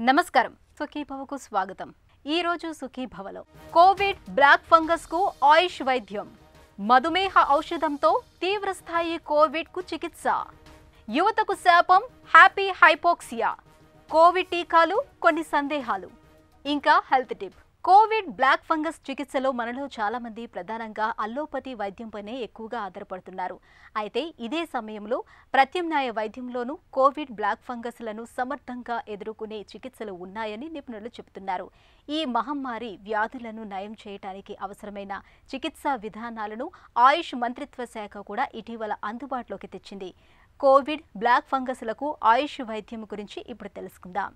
నమస్కారం సుఖీభవకు స్వాగతం। ఈ రోజు సుఖీభవలో కోవిడ్ బ్లాక్ ఫంగస్ కు ఆయుష్ వైద్యం, మధుమేహ ఔషధంతో తీవ్ర స్థాయి కోవిడ్ కు చికిత్స, యువతకు శాపం హ్యాపీ హైపోక్సియా, కోవిడ్ టీకాలు కొన్ని సందేహాలు, ఇంకా health tip. Covid black fungus చికిత్సలో మనలో చాలా మంది ప్రధానంగా అల్లోపతి వైద్యంపైనే ఎక్కువగా ఆధారపడుతున్నారు। అయితే ఇదే సమయంలో ప్రత్యామ్నాయ వైద్యంలోనూ కోవిడ్ బ్లాక్ ఫంగస్లను సమర్థంగా ఎదుర్కొనే చికిత్సలు ఉన్నాయని నిపుణులు చెబుతున్నారు। ఈ మహమ్మారి వ్యాధులను నయం చేయడానికి అవసరమైన చికిత్సా విధానాలను ఆయుష్ మంత్రిత్వ శాఖ కూడా ఇటీవల అందుబాటులోకి తెచ్చింది। కోవిడ్ బ్లాక్ ఫంగస్లకు ఆయుష్ వైద్యం గురించి ఇప్పుడు తెలుసుకుందాం।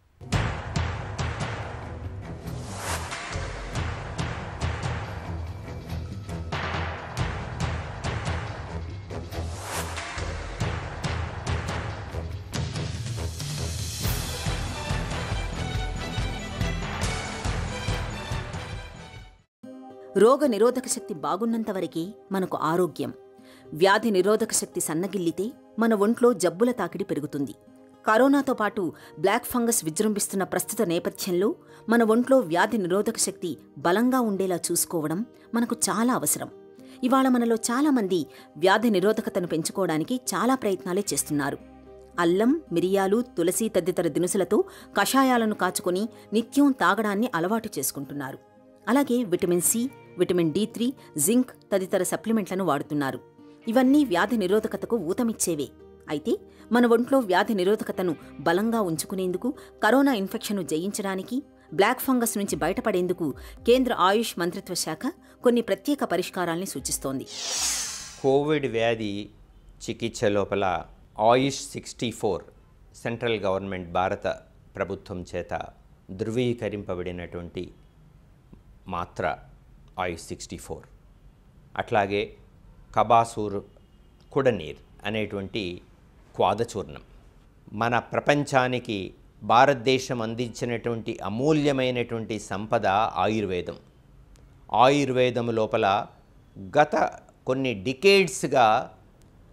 రోగ నిరోధక శక్తి బాగున్నంతవరకే మనకు ఆరోగ్యం। వ్యాధి నిరోధక శక్తి సన్నగిల్లితే మన ఒంట్లో జబ్బుల తాకిడి పెరుగుతుంది। కరోనాతో పాటు బ్లాక్ ఫంగస్ విజృంభిస్తున్న ప్రస్తుత నేపథ్యంలో మన ఒంట్లో వ్యాధి నిరోధక శక్తి బలంగా ఉండేలా చూసుకోవడం మనకు చాలా అవసరం। ఇవాళ మనలో చాలామంది వ్యాధి నిరోధకతను పెంచుకోవడానికి చాలా ప్రయత్నాలే చేస్తున్నారు। అల్లం, మిరియాలు, తులసి తదితర దినుసులతో కషాయాలను కాచుకొని నిత్యం తాగడాన్ని అలవాటు చేసుకుంటున్నారు। అలాగే విటమిన్ సి, విటమిన్ డి3, జింక్ తదితర సప్లిమెంట్లను వాడుతున్నారు। ఇవన్నీ వ్యాధి నిరోధకతకు ఊతమిచ్చేవే। అయితే మన ఒంట్లో వ్యాధి నిరోధకతను బలంగా ఉంచుకునేందుకు, కరోనా ఇన్ఫెక్షన్ను జయించడానికి, బ్లాక్ ఫంగస్ నుంచి బయటపడేందుకు కేంద్ర ఆయుష్ మంత్రిత్వ శాఖ కొన్ని ప్రత్యేక పరిష్కారాల్ని సూచిస్తోంది। కోవిడ్ వ్యాధి చికిత్స లోపల ఆయుష్ 64 సెంట్రల్ గవర్నమెంట్ భారత ప్రభుత్వం చేత ధృవీకరింపబడినటువంటి మాత్ర ఆయుష్ 64, అట్లాగే కబాసూర్ కుడనీర్ అనేటువంటి క్వాదచూర్ణం, మన ప్రపంచానికి భారతదేశం అందించినటువంటి అమూల్యమైనటువంటి సంపద ఆయుర్వేదం। ఆయుర్వేదం లోపల గత కొన్ని డికేడ్స్గా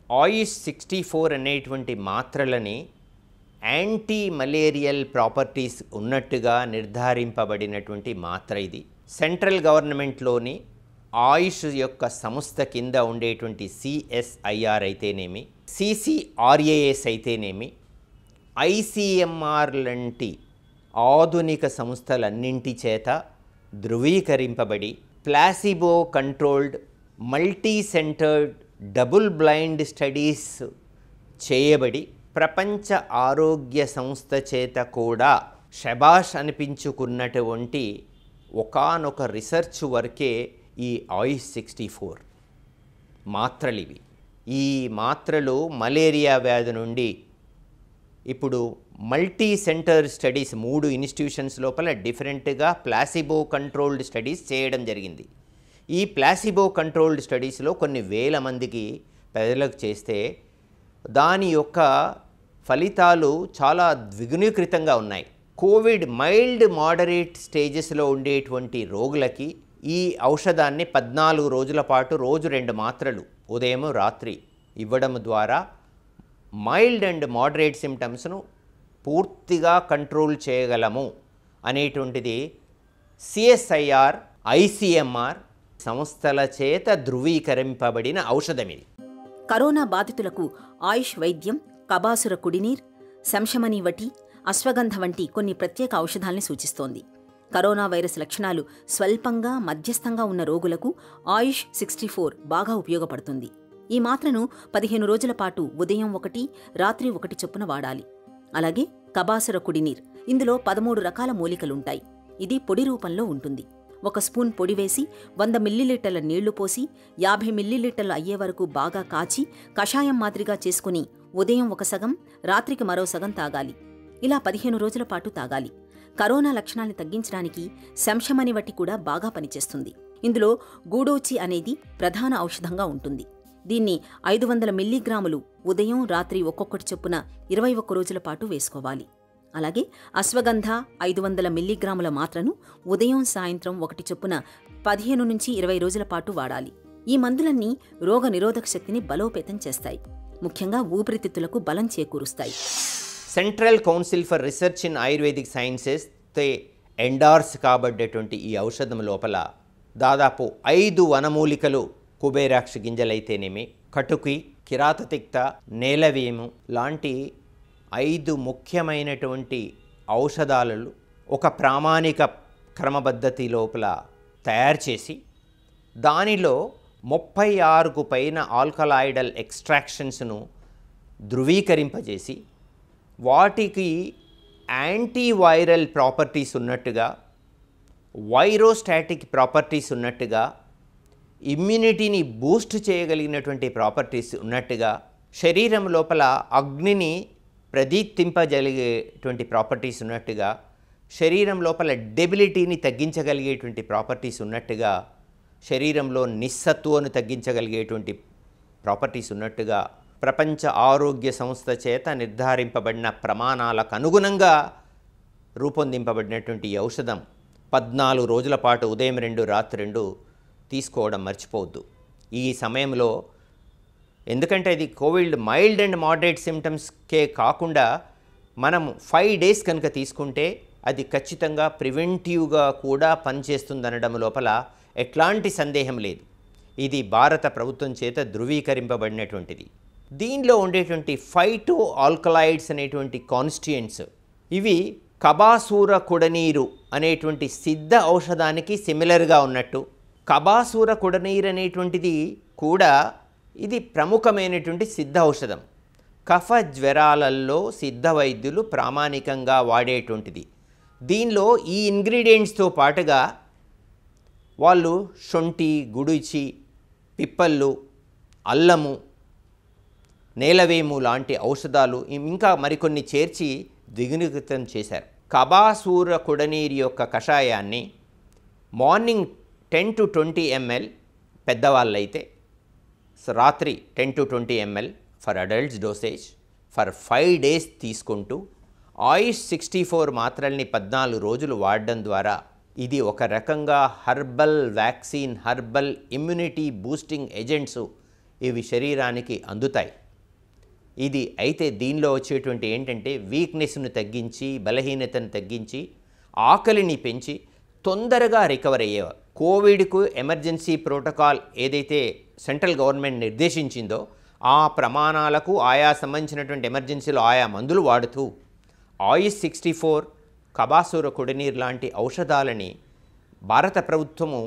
ఆయుష్ 64 అనేటువంటి మాత్రలని యాంటీ మలేరియల్ ప్రాపర్టీస్ ఉన్నట్టుగా నిర్ధారింపబడినటువంటి మాత్ర ఇది। సెంట్రల్ గవర్నమెంట్లోని ఆయుష్ యొక్క సంస్థ కింద ఉండేటువంటి సిఎస్ఐఆర్ అయితేనేమి, సిసిఆర్ఏఎస్ అయితేనేమి, ఐసిఎంఆర్ లాంటి ఆధునిక సంస్థలన్నింటి చేత ధృవీకరింపబడి placebo controlled multi centred double blind studies చేయబడి ప్రపంచ ఆరోగ్య సంస్థ చేత కూడా శబాష్ అనిపించుకున్నటువంటి ఒకానొక రీసెర్చ్ వర్కే ఈ ఆయుష్ 64 మాత్రలివి। ఈ మాత్రలు మలేరియా వ్యాధి నుండి ఇప్పుడు మల్టీ సెంటర్ స్టడీస్ 3 ఇన్స్టిట్యూషన్స్ లోపల డిఫరెంట్గా ప్లాసిబో కంట్రోల్డ్ స్టడీస్ చేయడం జరిగింది। ఈ ప్లాసిబో కంట్రోల్డ్ స్టడీస్లో కొన్ని వేల మందికి ప్రజలకు చేస్తే దాని యొక్క ఫలితాలు చాలా ద్విగుణీకృతంగా ఉన్నాయి। కోవిడ్ మైల్డ్ మోడరేట్ స్టేజెస్లో ఉండేటువంటి రోగులకి ఈ ఔషధాన్ని 14 రోజుల పాటు రోజు 2 మాత్రలు ఉదయం రాత్రి ఇవ్వడం ద్వారా మైల్డ్ అండ్ మోడరేట్ సిమ్టమ్స్ను పూర్తిగా కంట్రోల్ చేయగలము అనేటువంటిది సిఎస్ఐఆర్, ఐసిఎంఆర్ సంస్థల చేత ధృవీకరింపబడిన ఔషధం ఇది। కరోనా బాధితులకు ఆయుష్ వైద్యం కబాసుర కుడినీర్, శంషమని వటి, అశ్వగంధ వంటి కొన్ని ప్రత్యేక ఔషధాల్ని సూచిస్తోంది। కరోనా వైరస్ లక్షణాలు స్వల్పంగా మధ్యస్థంగా ఉన్న రోగులకు ఆయుష్ 64 బాగా ఉపయోగపడుతుంది। ఈ మాత్రను 15 రోజుల పాటు ఉదయం 1, రాత్రి 1 చొప్పున వాడాలి। అలాగే కబాసుర కుడినీర్, ఇందులో 13 రకాల మూలికలుంటాయి। ఇది పొడి రూపంలో ఉంటుంది। 1 స్పూన్ పొడి వేసి 100 మిల్లీలీటర్ల నీళ్లు పోసి 50 మిల్లీలీటర్లు అయ్యే వరకు బాగా కాచి కషాయం మాదిరిగా చేసుకుని ఉదయం 1 సగం, రాత్రికి మరో సగం తాగాలి। ఇలా 15 రోజుల పాటు తాగాలి। కరోనా లక్షణాన్ని తగ్గించడానికి శంషమని వటి కూడా బాగా పనిచేస్తుంది। ఇందులో గూడోచి అనేది ప్రధాన ఔషధంగా ఉంటుంది। దీన్ని 500 మిల్లీగ్రాములు ఉదయం, రాత్రి ఒక్కొక్కటి చొప్పున 21 రోజుల పాటు వేసుకోవాలి। అలాగే అశ్వగంధ 500 మిల్లీగ్రాముల మాత్రను ఉదయం, సాయంత్రం 1 చొప్పున 15 నుంచి 20 రోజుల పాటు వాడాలి। ఈ మందులన్నీ రోగ నిరోధక శక్తిని బలోపేతం చేస్తాయి, ముఖ్యంగా ఊపిరితిత్తులకు బలం చేకూరుస్తాయి। Central Council for Research in Ayurvedic Sciences endorse కాబడ్డటువంటి ఈ ఔషధం లోపల దాదాపు 5 వనమూలికలు, కుబేరాక్ష గింజలైతేనేమి, కటుకి, కిరాతతిక్త, నేలవేము లాంటి 5 ముఖ్యమైనటువంటి ఔషధాలను ఒక ప్రామాణిక క్రమపద్ధతి లోపల తయారు చేసి దానిలో 36కు పైన ఆల్కలాయిడల్ ఎక్స్ట్రాక్షన్స్ను ధృవీకరింపజేసి వాటికి యాంటీవైరల్ ప్రాపర్టీస్ ఉన్నట్టుగా, వైరోస్టాటిక్ ప్రాపర్టీస్ ఉన్నట్టుగా, ఇమ్యూనిటీని బూస్ట్ చేయగలిగినటువంటి ప్రాపర్టీస్ ఉన్నట్టుగా, శరీరం లోపల అగ్నిని ప్రదీప్తింపగలిగేటువంటి ప్రాపర్టీస్ ఉన్నట్టుగా, శరీరం లోపల డెబిలిటీని తగ్గించగలిగేటువంటి ప్రాపర్టీస్ ఉన్నట్టుగా, శరీరంలో నిస్సత్తువను తగ్గించగలిగేటువంటి ప్రాపర్టీస్ ఉన్నట్టుగా ప్రపంచ ఆరోగ్య సంస్థ చేత నిర్ధారింపబడిన ప్రమాణాలకు అనుగుణంగా రూపొందింపబడినటువంటి ఔషధం 14 రోజుల పాటు ఉదయం 2 రాత్రి 2 తీసుకోవడం మర్చిపోవద్దు. ఈ సమయంలో ఎందుకంటే ఇది కోవిడ్ మైల్డ్ అండ్ మోడరేట్ సిమ్టమ్స్కే కాకుండా మనం 5 డేస్ కనుక తీసుకుంటే అది ఖచ్చితంగా ప్రివెంటివ్గా కూడా పనిచేస్తుందనడం లోపల ఎట్లాంటి సందేహం లేదు. ఇది భారత ప్రభుత్వం చేత ధృవీకరింపబడినటువంటిది. దీనిలో ఉండేటువంటి ఫైటో ఆల్కలాయిడ్స్ అనేటువంటి కాన్స్టిట్యూయెంట్స్ ఇవి కబాసూర కుడనీరు అనేటువంటి సిద్ధ ఔషధానికి సిమిలర్గా ఉన్నట్టు, కబాసూర కుడనీరు అనేటువంటిది కూడా ఇది ప్రముఖమైనటువంటి సిద్ధ ఔషధం. కఫ జ్వరాలలో సిద్ధ వైద్యులు ప్రామాణికంగా వాడేటువంటిది. దీనిలో ఈ ఇంగ్రీడియంట్స్తో పాటుగా వాళ్ళు శొంఠి, గుడిచి, పిప్పళ్ళు, అల్లము, నేలవేము లాంటి ఔషధాలు ఇంకా మరికొన్ని చేర్చి ద్విగుణీకృతం చేశారు. కబాసూర కుడనీరు యొక్క కషాయాన్ని మార్నింగ్ 10 to 20 ml పెద్దవాళ్ళైతే, రాత్రి 10 to 20 ml for adults dosage for 5 days తీసుకుంటూ ఆయుష్ 64 మాత్రల్ని 14 రోజులు వాడడం ద్వారా ఇది ఒక రకంగా herbal vaccine, herbal immunity boosting agents ఇవి శరీరానికి అందుతాయి. ఇది అయితే దీనిలో వచ్చేటువంటి ఏంటంటే వీక్నెస్ను తగ్గించి, బలహీనతను తగ్గించి, ఆకలిని పెంచి తొందరగా రికవర్ అయ్యేవారు. కోవిడ్కు ఎమర్జెన్సీ ప్రోటోకాల్ ఏదైతే సెంట్రల్ గవర్నమెంట్ నిర్దేశించిందో ఆ ప్రమాణాలకు ఆయా సంబంధించినటువంటి ఎమర్జెన్సీలో ఆయా మందులు వాడుతూ ఆయుష్ 64, కబాసూర కుడనీర్ లాంటి ఔషధాలని భారత ప్రభుత్వము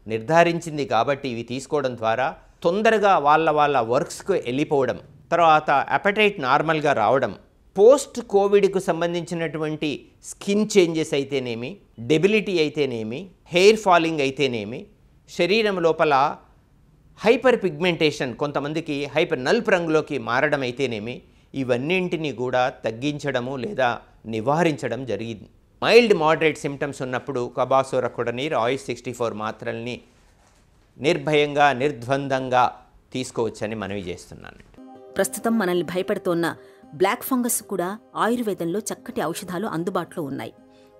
నిర్ధారించింది. కాబట్టి ఇవి తీసుకోవడం ద్వారా తొందరగా వాళ్ళ వర్క్స్కు వెళ్ళిపోవడం, తర్వాత అపెటైట్ నార్మల్గా రావడం, పోస్ట్ కోవిడ్కు సంబంధించినటువంటి స్కిన్ చేంజెస్ అయితేనేమి, డెబిలిటీ అయితేనేమి, హెయిర్ ఫాలింగ్ అయితేనేమి, శరీరం లోపల హైపర్ పిగ్మెంటేషన్, కొంతమందికి హైపర్ నలుపు రంగులోకి మారడం అయితేనేమి, ఇవన్నింటినీ కూడా తగ్గించడము లేదా నివారించడం జరిగింది. మైల్డ్ మోడరేట్ సిమ్టమ్స్ ఉన్నప్పుడు కబాసూర కుడనీర్ ఆయుష్ 64 మాత్రల్ని నిర్భయంగా, నిర్ద్వందంగా తీసుకోవచ్చని మనవి చేస్తున్నాను. ప్రస్తుతం మనల్ని భయపెడుతోన్న బ్లాక్ ఫంగస్ కూడా ఆయుర్వేదంలో చక్కటి ఔషధాలు అందుబాటులో ఉన్నాయి.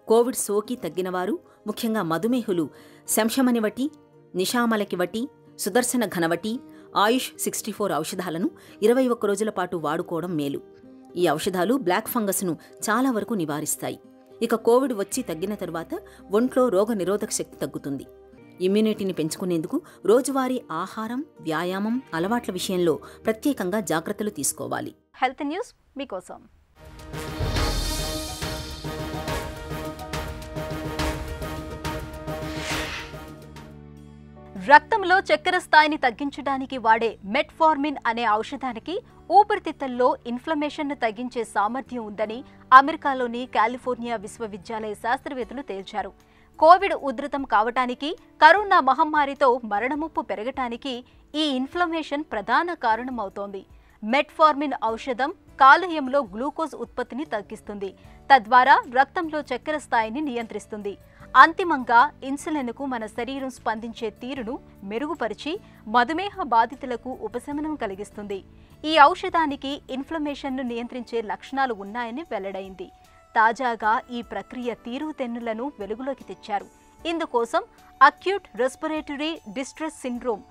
కోవిడ్ సోకి తగ్గినవారు, ముఖ్యంగా మధుమేహులు శంషమనివటి, నిషామలకివటి, సుదర్శన ఘనవటి, ఆయుష్ 64 ఔషధాలను 21 రోజుల పాటు వాడుకోవడం మేలు. ఈ ఔషధాలు బ్లాక్ ఫంగస్ను చాలా వరకు నివారిస్తాయి. ఇక కోవిడ్ వచ్చి తగ్గిన తరువాత ఒంట్లో రోగ నిరోధక శక్తి తగ్గుతుంది. ఇమ్యూనిటీని పెంచుకునేందుకు రోజువారీ ఆహారం, వ్యాయామం అలవాట్ల విషయంలో ప్రత్యేకంగా జాగ్రత్తలు తీసుకోవాలి. హెల్త్ న్యూస్ మీకోసం. రక్తంలో చక్కెర స్థాయిని తగ్గించడానికి వాడే మెట్ఫార్మిన్ అనే ఔషధానికి ఊపిరితిత్తుల్లో ఇన్ఫ్లమేషన్ను తగ్గించే సామర్థ్యం ఉందని అమెరికాలోని కాలిఫోర్నియా విశ్వవిద్యాలయ శాస్త్రవేత్తలు తేల్చారు. కోవిడ్ ఉధృతం కావటానికి, కరోనా మహమ్మారితో మరణముప్పు పెరగటానికి ఈ ఇన్ఫ్లమేషన్ ప్రధాన కారణమవుతోంది. మెట్ఫార్మిన్ ఔషధం కాలేయంలో గ్లూకోజ్ ఉత్పత్తిని తగ్గిస్తుంది, తద్వారా రక్తంలో చక్కెర స్థాయిని నియంత్రిస్తుంది. అంతిమంగా ఇన్సులిన్కు మన శరీరం స్పందించే తీరును మెరుగుపరిచి మధుమేహ బాధితులకు ఉపశమనం కలిగిస్తుంది. ఈ ఔషధానికి ఇన్ఫ్లమేషన్ను నియంత్రించే లక్షణాలు ఉన్నాయని వెల్లడైంది. తాజాగా ఈ ప్రక్రియ తీరుతెన్నులను వెలుగులోకి తెచ్చారు. ఇందుకోసం acute respiratory distress syndrome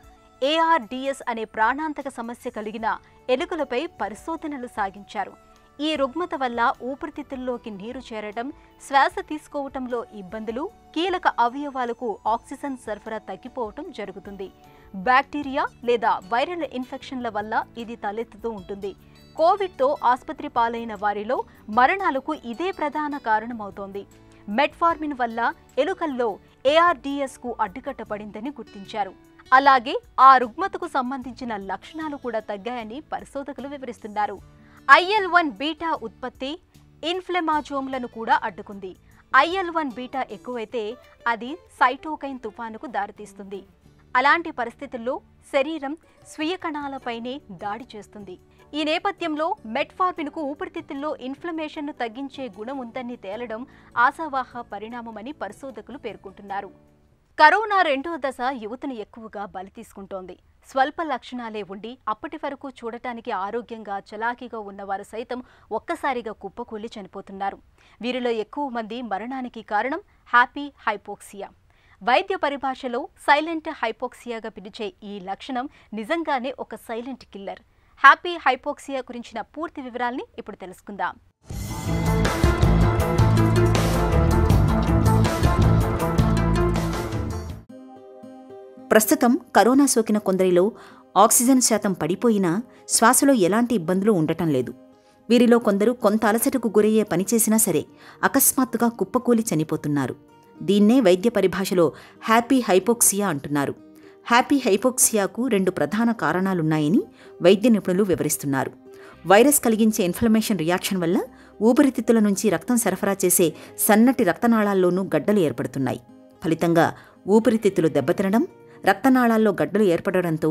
ARDS అనే ప్రాణాంతక సమస్య కలిగిన ఎలుకలపై పరిశోధనలు సాగించారు. ఈ రుగ్మత వల్ల ఊపిరితిత్తుల్లోకి నీరు చేరడం, శ్వాస తీసుకోవటంలో ఇబ్బందులు, కీలక అవయవాలకు ఆక్సిజన్ సరఫరా తగ్గిపోవటం జరుగుతుంది. బ్యాక్టీరియా లేదా వైరల్ ఇన్ఫెక్షన్ల వల్ల ఇది తలెత్తుతూ ఉంటుంది. కోవిడ్తో ఆసుపత్రి పాలైన వారిలో మరణాలకు ఇదే ప్రధాన కారణమవుతోంది. మెట్ఫార్మిన్ వల్ల ఎలుకల్లో ARDSకు అడ్డుకట్టబడిందని గుర్తించారు. అలాగే ఆ రుగ్మతకు సంబంధించిన లక్షణాలు కూడా తగ్గాయని పరిశోధకులు వివరిస్తున్నారు. IL-1 బీటా ఉత్పత్తి ఇన్ఫ్లెమాజోమ్లను కూడా అడ్డుకుంది. IL-1 బీటా ఎక్కువైతే అది సైటోకైన్ తుఫానుకు దారితీస్తుంది. అలాంటి పరిస్థితుల్లో శరీరం స్వీయ కణాలపైనే దాడి చేస్తుంది. ఈ నేపథ్యంలో మెట్ఫార్మిన్కు ఊపిరితిత్తుల్లో ఇన్ఫ్లమేషన్ను తగ్గించే గుణం ఉందని తేలడం ఆశావాహ పరిణామమని పరిశోధకులు పేర్కొంటున్నారు. కరోనా రెండో దశ యువతను ఎక్కువగా బలి తీసుకుంటోంది. స్వల్ప లక్షణాలే ఉండి అప్పటి వరకు చూడటానికి ఆరోగ్యంగా చలాకీగా ఉన్నవారు సైతం ఒక్కసారిగా కుప్పకూలి చనిపోతున్నారు. వీరిలో ఎక్కువ మంది మరణానికి కారణం హ్యాపీ హైపోక్సియా. వైద్య పరిభాషలో సైలెంట్ హైపోక్సియాగా పిలిచే ఈ లక్షణం నిజంగానే ఒక సైలెంట్ కిల్లర్. హ్యాపీ హైపోక్సియా గురించిన పూర్తి వివరాల్ని ఇప్పుడు తెలుసుకుందాం. ప్రస్తుతం కరోనా సోకిన కొందరిలో ఆక్సిజన్ శాతం పడిపోయినా శ్వాసలో ఎలాంటి ఇబ్బందులు ఉండటం లేదు. వీరిలో కొందరు కొంత అలసటకు గురయ్యే పనిచేసినా సరే అకస్మాత్తుగా కుప్పకూలి చనిపోతున్నారు. దీన్నే వైద్య పరిభాషలో హ్యాపీ హైపోక్సియా అంటున్నారు. హ్యాపీ హైపోక్సియాకు 2 ప్రధాన కారణాలున్నాయని వైద్య నిపుణులు వివరిస్తున్నారు. వైరస్ కలిగించే ఇన్ఫ్లమేషన్ రియాక్షన్ వల్ల ఊపిరితిత్తుల నుంచి రక్తం సరఫరా చేసే సన్నటి రక్తనాళాల్లోనూ గడ్డలు ఏర్పడుతున్నాయి. ఫలితంగా ఊపిరితిత్తులు దెబ్బతినడం, రక్తనాళాల్లో గడ్డలు ఏర్పడడంతో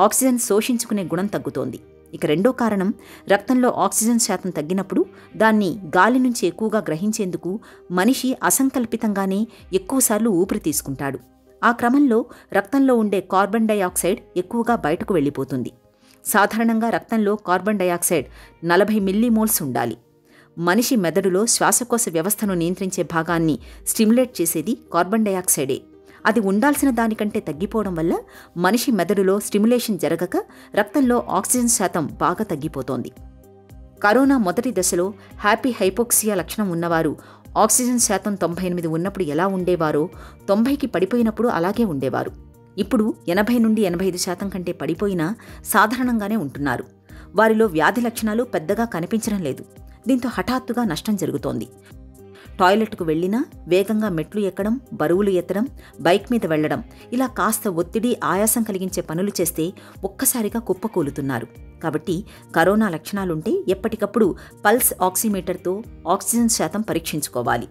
ఆక్సిజన్ శోషించుకునే గుణం తగ్గుతోంది. ఇక రెండో కారణం, రక్తంలో ఆక్సిజన్ శాతం తగ్గినప్పుడు దాన్ని గాలి నుంచి ఎక్కువగా గ్రహించేందుకు మనిషి అసంకల్పితంగానే ఎక్కువసార్లు ఊపిరి తీసుకుంటాడు. ఆ క్రమంలో రక్తంలో ఉండే కార్బన్ డయాక్సైడ్ ఎక్కువగా బయటకు వెళ్ళిపోతుంది. సాధారణంగా రక్తంలో కార్బన్ డయాక్సైడ్ 40 మిల్లీమోల్స్ ఉండాలి. మనిషి మెదడులో శ్వాసకోశ వ్యవస్థను నియంత్రించే భాగాన్ని స్టిమ్యులేట్ చేసేది కార్బన్ డయాక్సైడే. అది ఉండాల్సిన దానికంటే తగ్గిపోవడం వల్ల మనిషి మెదడులో స్టిమ్యులేషన్ జరగక రక్తంలో ఆక్సిజన్ శాతం బాగా తగ్గిపోతోంది. కరోనా మొదటి దశలో హ్యాపీ హైపోక్సియా లక్షణం ఉన్నవారు ఆక్సిజన్ శాతం 98 ఉన్నప్పుడు ఎలా ఉండేవారో 90కి పడిపోయినప్పుడు అలాగే ఉండేవారు. ఇప్పుడు 80 నుండి 85% కంటే పడిపోయినా సాధారణంగానే ఉంటున్నారు. వారిలో వ్యాధి లక్షణాలు పెద్దగా కనిపించడం లేదు. దీంతో హఠాత్తుగా నష్టం జరుగుతోంది. టాయిలెట్కు వెళ్లినా, వేగంగా మెట్లు ఎక్కడం, బరువులు ఎత్తడం, బైక్ మీద వెళ్లడం, ఇలా కాస్త ఒత్తిడి, ఆయాసం కలిగించే పనులు చేస్తే ఒక్కసారిగా కుప్పకూలుతున్నారు. కాబట్టి కరోనా లక్షణాలుంటే ఎప్పటికప్పుడు పల్స్ ఆక్సిమీటర్తో ఆక్సిజన్ శాతం పరీక్షించుకోవాలి.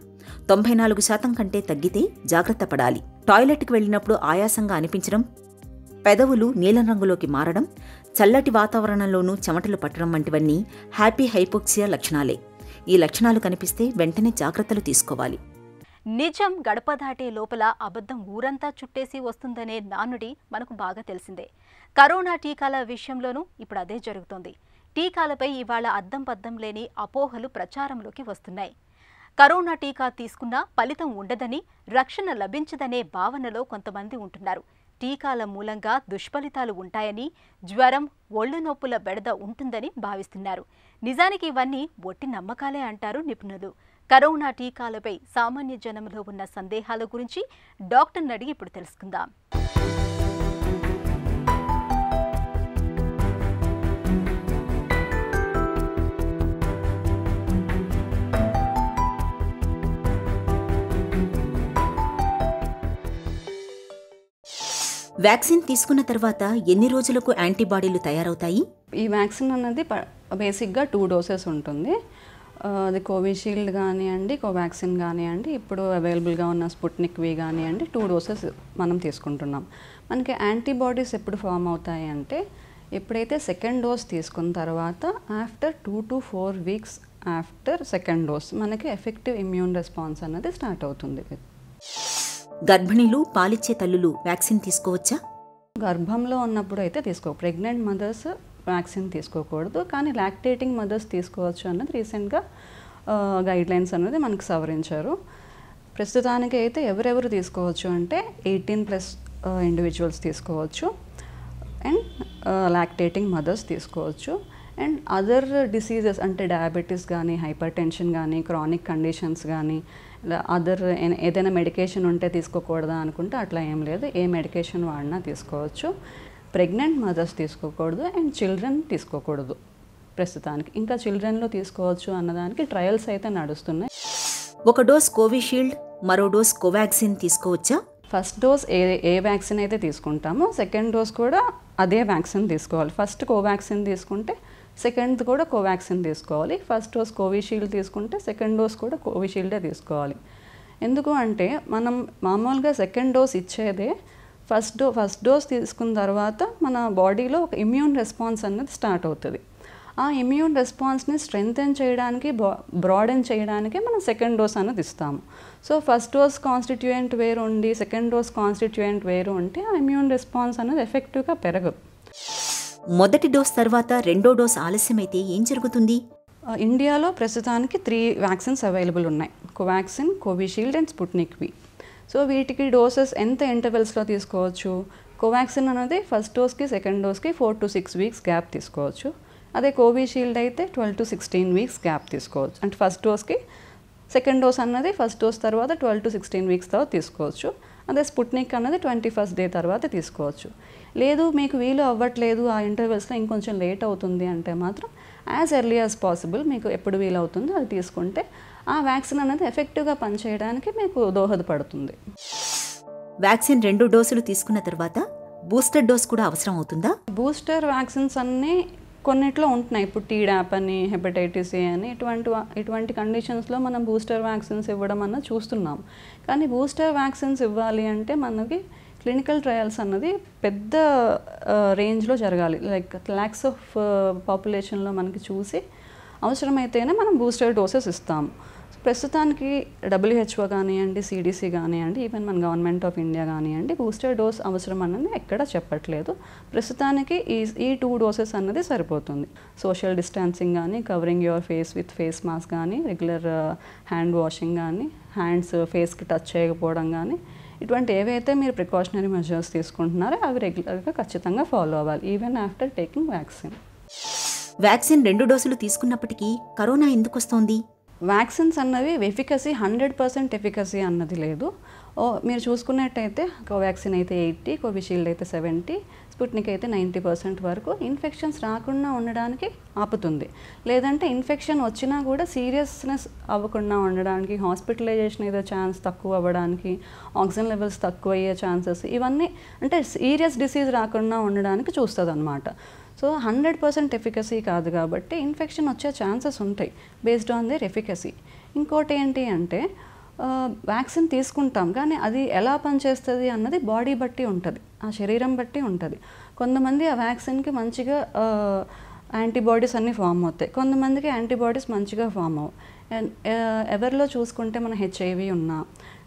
94% కంటే తగ్గితే జాగ్రత్త పడాలి. టాయిలెట్కి వెళ్ళినప్పుడు ఆయాసంగా అనిపించడం, పెదవులు నీలం రంగులోకి మారడం, చల్లటి వాతావరణంలోనూ చెమటలు పట్టడం వంటివన్నీ హ్యాపీ హైపోక్సియా లక్షణాలే. ఈ లక్షణాలు కనిపిస్తే వెంటనే జాగ్రత్తలు తీసుకోవాలి. నిజం గడప దాటే లోపల అబద్ధం ఊరంతా చుట్టేసి వస్తుందనే నానుడి మనకు బాగా తెలిసిందే. కరోనా టీకాల విషయంలోనూ ఇప్పుడు అదే జరుగుతోంది. టీకాలపై ఇవాళ అద్దం పద్దం లేని అపోహలు ప్రచారంలోకి వస్తున్నాయి. కరోనా టీకా తీసుకున్నా ఫలితం ఉండదని, రక్షణ లభించదనే భావనలో కొంతమంది ఉంటున్నారు. టీకాల మూలంగా దుష్ఫలితాలు ఉంటాయని, జ్వరం, ఒళ్ళు నొప్పుల బెడద ఉంటుందని భావిస్తున్నారు. నిజానికి ఇవన్నీ ఒట్టి నమ్మకాలే అంటారు నిపుణులు. కరోనా టీకాలపై సామాన్య జనంలో ఉన్న సందేహాల గురించి డాక్టర్ని అడిగి ఇప్పుడు తెలుసుకుందాం. వ్యాక్సిన్ తీసుకున్న తర్వాత ఎన్ని రోజులకు యాంటీబాడీలు తయారవుతాయి? ఈ వ్యాక్సిన్ అన్నది బేసిక్గా 2 డోసెస్ ఉంటుంది. అది కోవిషీల్డ్ కానివ్వండి, కోవాక్సిన్ కానివ్వండి, ఇప్పుడు అవైలబుల్గా ఉన్న స్పుట్నిక్ వి కానివ్వండి, 2 డోసెస్ మనం తీసుకుంటున్నాం. మనకి యాంటీబాడీస్ ఎప్పుడు ఫామ్ అవుతాయి అంటే, ఎప్పుడైతే సెకండ్ డోస్ తీసుకున్న తర్వాత after 2 to 4 weeks after second dose మనకి ఎఫెక్టివ్ ఇమ్యూన్ రెస్పాన్స్ అన్నది స్టార్ట్ అవుతుంది. గర్భిణీలు, పాలిచ్చే తల్లులు వ్యాక్సిన్ తీసుకోవచ్చా? గర్భంలో ఉన్నప్పుడు అయితే ప్రెగ్నెంట్ మదర్స్ వ్యాక్సిన్ తీసుకోకూడదు, కానీ లాక్టేటింగ్ మదర్స్ తీసుకోవచ్చు అన్నది రీసెంట్గా గైడ్లైన్స్ అనేది మనకు సవరించారు. ప్రస్తుతానికి అయితే ఎవరెవరు తీసుకోవచ్చు అంటే 18+ ఇండివిజువల్స్ తీసుకోవచ్చు అండ్ లాక్టేటింగ్ మదర్స్ తీసుకోవచ్చు. అండ్ అదర్ డిసీజెస్ అంటే డయాబెటీస్ కానీ, హైపర్ టెన్షన్ కానీ, క్రానిక్ కండిషన్స్ కానీ, ఇలా అదర్ ఏదైనా మెడికేషన్ ఉంటే తీసుకోకూడదా అనుకుంటే అట్లా ఏం లేదు. ఏ మెడికేషన్ వాడినా తీసుకోవచ్చు. ప్రెగ్నెంట్ మదర్స్ తీసుకోకూడదు అండ్ చిల్డ్రన్ తీసుకోకూడదు ప్రస్తుతానికి. ఇంకా చిల్డ్రన్లో తీసుకోవచ్చు అన్నదానికి ట్రయల్స్ అయితే నడుస్తున్నాయి. ఒక డోస్ కోవిషీల్డ్, మరో డోస్ కోవాక్సిన్ తీసుకోవచ్చా? ఫస్ట్ డోస్ ఏ వ్యాక్సిన్ అయితే తీసుకుంటామో సెకండ్ డోస్ కూడా అదే వ్యాక్సిన్ తీసుకోవాలి. ఫస్ట్ కోవాక్సిన్ తీసుకుంటే సెకండ్ కూడా కోవాక్సిన్ తీసుకోవాలి. ఫస్ట్ డోస్ కోవిషీల్డ్ తీసుకుంటే సెకండ్ డోస్ కూడా కోవిషీల్డే తీసుకోవాలి. ఎందుకు అంటే మనం మామూలుగా సెకండ్ డోస్ ఇచ్చేదే ఫస్ట్ డోస్ తీసుకున్న తర్వాత మన బాడీలో ఒక ఇమ్యూన్ రెస్పాన్స్ అన్నది స్టార్ట్ అవుతుంది. ఆ ఇమ్యూన్ రెస్పాన్స్ని స్ట్రెంగ్తెన్ చేయడానికి, బ్రాడెన్ చేయడానికి మనం సెకండ్ డోస్ అన్నది ఇస్తాము. సో ఫస్ట్ డోస్ కాన్స్టిట్యూయెంట్ వేరు ఉండి సెకండ్ డోస్ కాన్స్టిట్యూయెంట్ వేరు ఉంటే ఆ ఇమ్యూన్ రెస్పాన్స్ అన్నది ఎఫెక్టివ్గా పెరగదు. మొదటి డోస్ తర్వాత రెండో డోస్ ఆలస్యమైతే ఏం జరుగుతుంది? ఇండియాలో ప్రస్తుతానికి 3 వ్యాక్సిన్స్ అవైలబుల్ ఉన్నాయి. Covaxin, Covishield and Sputnik V. So వీటికి డోసెస్ ఎంత ఇంటర్వెల్స్లో తీసుకోవచ్చు? కోవాక్సిన్ అనేది ఫస్ట్ డోస్కి సెకండ్ డోస్కి 4 to 6 weeks గ్యాప్ తీసుకోవచ్చు. అదే కోవిషీల్డ్ అయితే 12 to 16 weeks గ్యాప్ తీసుకోవచ్చు. అంటే ఫస్ట్ డోస్కి సెకండ్ డోస్ అన్నది ఫస్ట్ డోస్ తర్వాత 12 to 16 weeks తర్వాత తీసుకోవచ్చు. అదే స్పుట్నిక్ అన్నది 21st day తర్వాత తీసుకోవచ్చు. లేదు మీకు వీలు అవ్వట్లేదు, ఆ ఇంటర్వెల్స్లో ఇంకొంచెం లేట్ అవుతుంది అంటే మాత్రం యాజ్ ఎర్లీ యాజ్ పాసిబుల్ మీకు ఎప్పుడు వీలు అవుతుందో అది తీసుకుంటే ఆ వ్యాక్సిన్ అనేది ఎఫెక్టివ్గా పనిచేయడానికి మీకు దోహదపడుతుంది. వ్యాక్సిన్ 2 డోసులు తీసుకున్న తర్వాత బూస్టర్ డోస్ కూడా అవసరం అవుతుందా? బూస్టర్ వ్యాక్సిన్స్ అన్నీ కొన్నిట్లో ఉంటున్నాయి. ఇప్పుడు టీడాప్ అని, హెపటైటిస్ ఏ అని ఇటువంటి కండిషన్స్లో మనం బూస్టర్ వ్యాక్సిన్స్ ఇవ్వడం అన్నది చూస్తున్నాం. కానీ బూస్టర్ వ్యాక్సిన్స్ ఇవ్వాలి అంటే మనకి క్లినికల్ ట్రయల్స్ అన్నది పెద్ద రేంజ్లో జరగాలి. లైక్ ల్యాక్స్ ఆఫ్ పాపులేషన్లో మనకి చూసి అవసరమైతేనే మనం బూస్టర్ డోసెస్ ఇస్తాము. ప్రస్తుతానికి WHO కానివ్వండి, CDC కానివ్వండి, ఈవెన్ మన గవర్నమెంట్ ఆఫ్ ఇండియా కానివ్వండి బూస్టర్ డోస్ అవసరం అన్నది ఎక్కడ చెప్పట్లేదు. ప్రస్తుతానికి ఈ 2 డోసెస్ అన్నది సరిపోతుంది. సోషల్ డిస్టాన్సింగ్ కానీ, covering your face with face mask కానీ, రెగ్యులర్ హ్యాండ్ వాషింగ్ కానీ, హ్యాండ్స్ ఫేస్కి టచ్ చేయకపోవడం కానీ, ఇటువంటి ఏవైతే మీరు ప్రికాషనరీ మెజర్స్ తీసుకుంటున్నారో అవి రెగ్యులర్గా ఖచ్చితంగా ఫాలో అవ్వాలి even after taking vaccine. Vaccine 2 డోసులు తీసుకున్నప్పటికీ కరోనా ఎందుకు వస్తోంది? వ్యాక్సిన్స్ అన్నవి ఎఫికసీ 100% ఎఫికసీ అన్నది లేదు. మీరు చూసుకున్నట్టయితే కోవాక్సిన్ అయితే 80, కోవిషీల్డ్ అయితే 70, స్పుట్నిక్ అయితే 90% వరకు ఇన్ఫెక్షన్స్ రాకుండా ఉండడానికి ఆపుతుంది. లేదంటే ఇన్ఫెక్షన్ వచ్చినా కూడా సీరియస్నెస్ అవ్వకుండా ఉండడానికి, హాస్పిటలైజేషన్ ఏదో ఛాన్స్ తక్కువ అవ్వడానికి, ఆక్సిజన్ లెవెల్స్ తక్కువ అయ్యే ఛాన్సెస్, ఇవన్నీ అంటే సీరియస్ డిసీజ్ రాకుండా ఉండడానికి చూస్తుంది అన్నమాట. సో 100% ఎఫికసీ కాదు కాబట్టి ఇన్ఫెక్షన్ వచ్చే ఛాన్సెస్ ఉంటాయి బేస్డ్ ఆన్ దేర్ ఎఫికసీ. ఇంకోటి ఏంటి అంటే వ్యాక్సిన్ తీసుకుంటాం కానీ అది ఎలా పనిచేస్తుంది అన్నది బాడీ బట్టి ఉంటుంది, ఆ శరీరం బట్టి ఉంటుంది. కొంతమంది ఆ వ్యాక్సిన్కి మంచిగా యాంటీబాడీస్ అన్నీ ఫామ్ అవుతాయి, కొంతమందికి యాంటీబాడీస్ మంచిగా ఫామ్ అవ్వవు. ఎవరిలో చూసుకుంటే మన HIV ఉన్నా,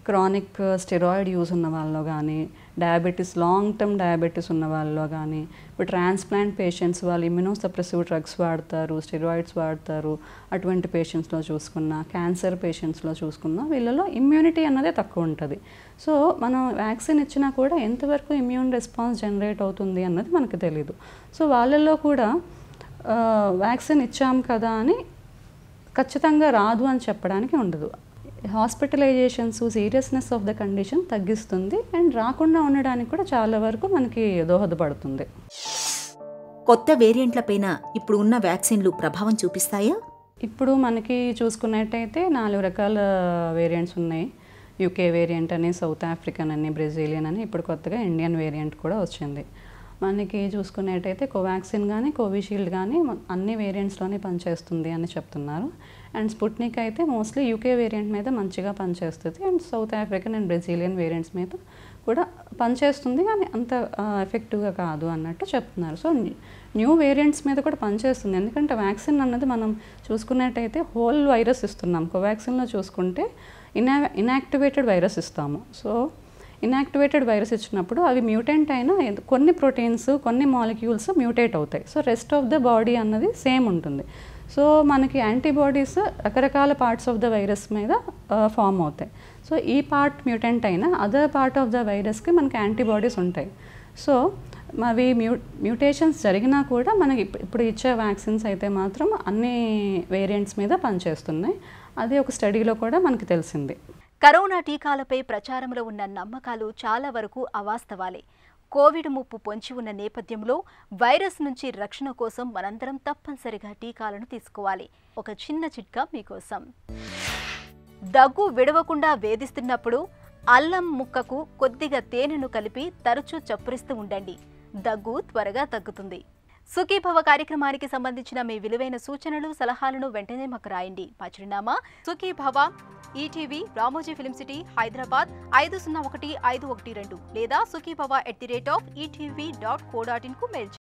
క్రానిక్ స్టెరాయిడ్ యూజ్ ఉన్న వాళ్ళలో కానీ, డయాబెటీస్ లాంగ్ టర్మ్ డయాబెటీస్ ఉన్న వాళ్ళలో కానీ, ఇప్పుడు ట్రాన్స్ప్లాంట్ పేషెంట్స్ వాళ్ళు ఇమ్యూనోసప్రెసివ్ డ్రగ్స్ వాడతారు, స్టెరాయిడ్స్ వాడతారు, అటువంటి పేషెంట్స్లో చూసుకున్నా, క్యాన్సర్ పేషెంట్స్లో చూసుకున్నా వీళ్ళలో ఇమ్యూనిటీ అన్నదే తక్కువ ఉంటుంది. సో మనం వ్యాక్సిన్ ఇచ్చినా కూడా ఎంతవరకు ఇమ్యూన్ రెస్పాన్స్ జనరేట్ అవుతుంది అన్నది మనకు తెలీదు. సో వాళ్ళల్లో కూడా వ్యాక్సిన్ ఇచ్చాం కదా అని ఖచ్చితంగా రాదు అని చెప్పడానికి ఉండదు. Hospitalisations, seriousness of the condition తగ్గిస్తుంది అండ్ రాకుండా ఉండడానికి కూడా చాలా వరకు మనకి దోహదపడుతుంది. కొత్త వేరియంట్లపైన ఇప్పుడు ఉన్న వ్యాక్సిన్లు ప్రభావం చూపిస్తాయా? ఇప్పుడు మనకి చూసుకున్నట్టయితే 4 రకాల వేరియంట్స్ ఉన్నాయి. UK వేరియంట్ అని, సౌత్ ఆఫ్రికన్ అని, బ్రెజిలియన్ అని, ఇప్పుడు కొత్తగా ఇండియన్ వేరియంట్ కూడా వచ్చింది. మనకి చూసుకున్నట్టయితే కోవాక్సిన్ కానీ, కోవిషీల్డ్ కానీ అన్ని వేరియంట్స్లోనే పనిచేస్తుంది అని చెప్తున్నారు. అండ్ స్పుట్నిక్ అయితే మోస్ట్లీ UK వేరియంట్ మీద మంచిగా పనిచేస్తుంది and south African and Brazilian variants మీద కూడా పనిచేస్తుంది కానీ అంత ఎఫెక్టివ్గా కాదు అన్నట్టు చెప్తున్నారు. సో న్యూ వేరియంట్స్ మీద కూడా పనిచేస్తుంది, ఎందుకంటే వ్యాక్సిన్ అన్నది మనం చూసుకున్నట్టయితే హోల్ వైరస్ ఇస్తున్నాం. కోవాక్సిన్లో చూసుకుంటే ఇన్యాక్టివేటెడ్ వైరస్ ఇస్తాము. సో ఇన్యాక్టివేటెడ్ వైరస్ ఇచ్చినప్పుడు అవి మ్యూటెంట్ అయినా కొన్ని ప్రోటీన్స్, కొన్ని మాలిక్యూల్స్ మ్యూటేట్ అవుతాయి. So rest of the body అన్నది సేమ్ ఉంటుంది. సో మనకి యాంటీబాడీస్ రకరకాల పార్ట్స్ ఆఫ్ ద వైరస్ మీద ఫామ్ అవుతాయి. సో ఈ పార్ట్ మ్యూటెంట్ అయినా అదర్ పార్ట్ ఆఫ్ ద వైరస్కి మనకి యాంటీబాడీస్ ఉంటాయి. సో అవి మ్యూటేషన్స్ జరిగినా కూడా మనకి ఇప్పుడు ఇచ్చే వ్యాక్సిన్స్ అయితే మాత్రం అన్ని వేరియంట్స్ మీద పనిచేస్తున్నాయి. అది ఒక స్టడీలో కూడా మనకి తెలిసింది. కరోనా టీకాలపై ప్రచారంలో ఉన్న నమ్మకాలు చాలా వరకు అవాస్తవాలే. కోవిడ్ ముప్పు పొంచి ఉన్న నేపథ్యంలో వైరస్ నుంచి రక్షణ కోసం మనందరం తప్పనిసరిగా టీకాలను తీసుకోవాలి. ఒక చిన్న చిట్కా మీకోసం. దగ్గు విడవకుండా వేధిస్తున్నప్పుడు అల్లం ముక్కకు కొద్దిగా తేనెను కలిపి తరచూ చప్పరిస్తూ ఉండండి. దగ్గు త్వరగా తగ్గుతుంది. సుఖీభవ కార్యక్రమానికి సంబంధించిన మీ విలువైన సూచనలు, సలహాలను వెంటనే మాకు రాయండి. మా చిరునామా Sukhibhava, ETV, Ramoji film city, Hyderabad 501512 లేదా sukhibhava@etv.co.in కు మెయిల్ చేయండి.